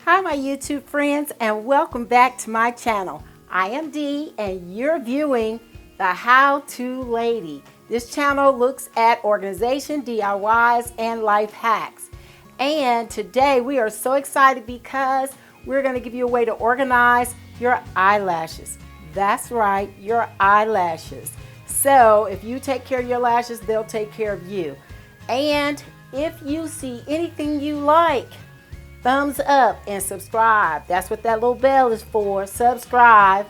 Hi my YouTube friends, and welcome back to my channel. I am Dee and you're viewing the How To Lady. This channel looks at organization, DIYs, and life hacks. And today we are so excited because we're going to give you a way to organize your eyelashes. That's right, your eyelashes. So if you take care of your lashes, they'll take care of you. And if you see anything you like, thumbs up and subscribe. That's what that little bell is for, subscribe.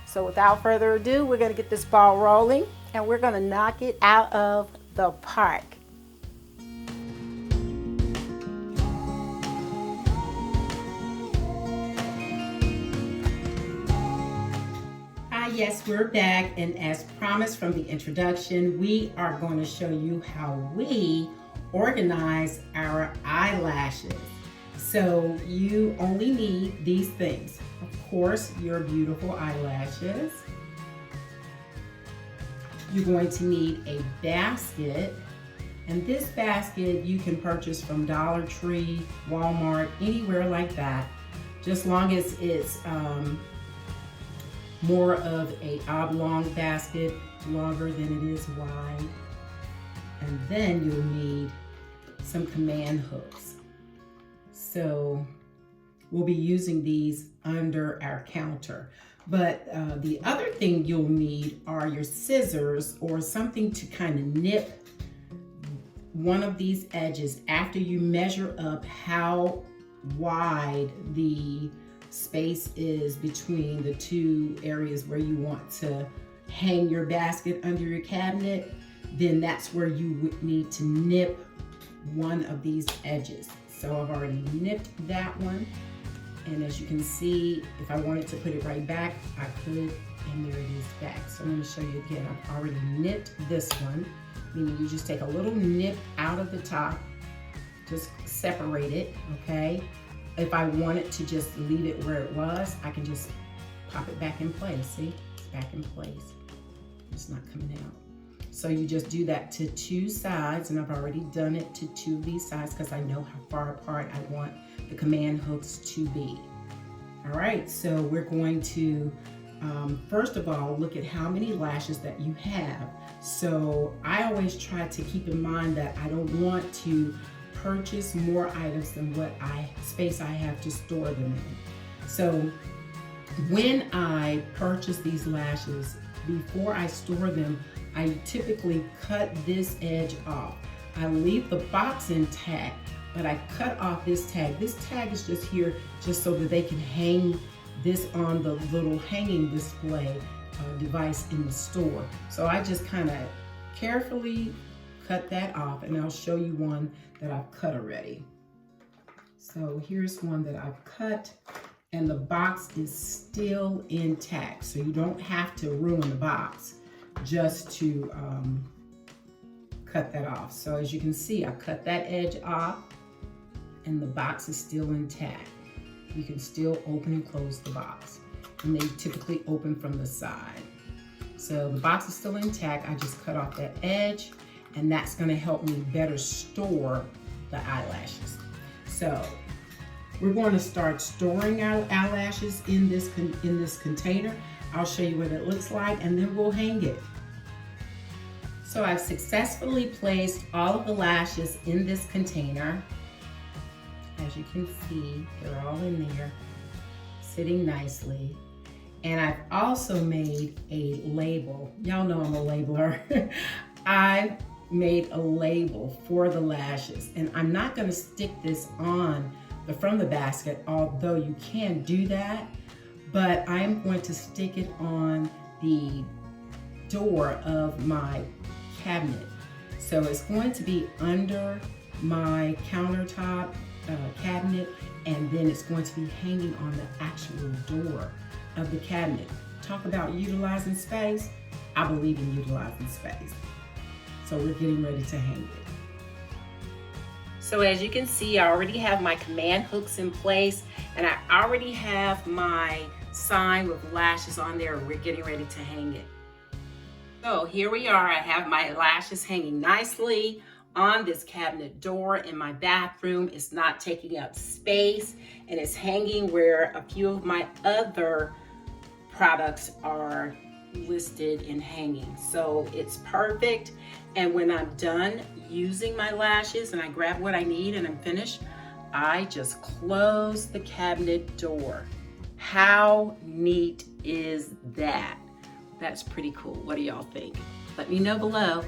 So without further ado, we're going to get this ball rolling and we're going to knock it out of the park. Yes, we're back, and as promised from the introduction, we are going to show you how we organize our eyelashes. So you only need these things. Of course, your beautiful eyelashes. You're going to need a basket, and this basket you can purchase from Dollar Tree, Walmart, anywhere like that, just long as it's more of a oblong basket, longer than it is wide. And then you'll need some command hooks. So we'll be using these under our counter. But the other thing you'll need are your scissors or something to kind of nip one of these edges after you measure up how wide the space is between the two areas where you want to hang your basket under your cabinet. Then that's where you would need to nip one of these edges. So I've already nipped that one, and as you can see, if I wanted to put it right back, I could, and there it is back. So I'm going to show you again. I've already nipped this one, meaning you just take a little nip out of the top, just separate it, okay? If I wanted to just leave it where it was, I can just pop it back in place. See, it's back in place. It's not coming out. So you just do that to two sides, and I've already done it to two of these sides because I know how far apart I want the command hooks to be. All right, so we're going to, first of all, look at how many lashes that you have. So I always try to keep in mind that I don't want to purchase more items than what space I have to store them in. So when I purchase these lashes, before I store them, I typically cut this edge off. I leave the box intact, but I cut off this tag. This tag is just here just so that they can hang this on the little hanging display device in the store. So I just kind of carefully cut that off, and I'll show you one that I've cut already. So here's one that I've cut, and the box is still intact. So you don't have to ruin the box just to cut that off. So as you can see, I cut that edge off and the box is still intact. You can still open and close the box, and they typically open from the side. So the box is still intact. I just cut off that edge, and that's going to help me better store the eyelashes. So we're going to start storing our eyelashes in this container. I'll show you what it looks like, and then we'll hang it. So I've successfully placed all of the lashes in this container. As you can see, they're all in there, sitting nicely. And I've also made a label. Y'all know I'm a labeler. I made a label for the lashes, and I'm not going to stick this on the front of the basket, although you can do that, but I am going to stick it on the door of my cabinet. So it's going to be under my countertop cabinet, and then it's going to be hanging on the actual door of the cabinet. Talk about utilizing space. I believe in utilizing space. So we're getting ready to hang it. So as you can see, I already have my command hooks in place, and I already have my sign with lashes on there. We're getting ready to hang it. So here we are. I have my lashes hanging nicely on this cabinet door in my bathroom. It's not taking up space, and it's hanging where a few of my other products are listed and hanging. So it's perfect. And when I'm done using my lashes and I grab what I need and I'm finished, I just close the cabinet door. How neat is that? That's pretty cool. What do y'all think? Let me know below.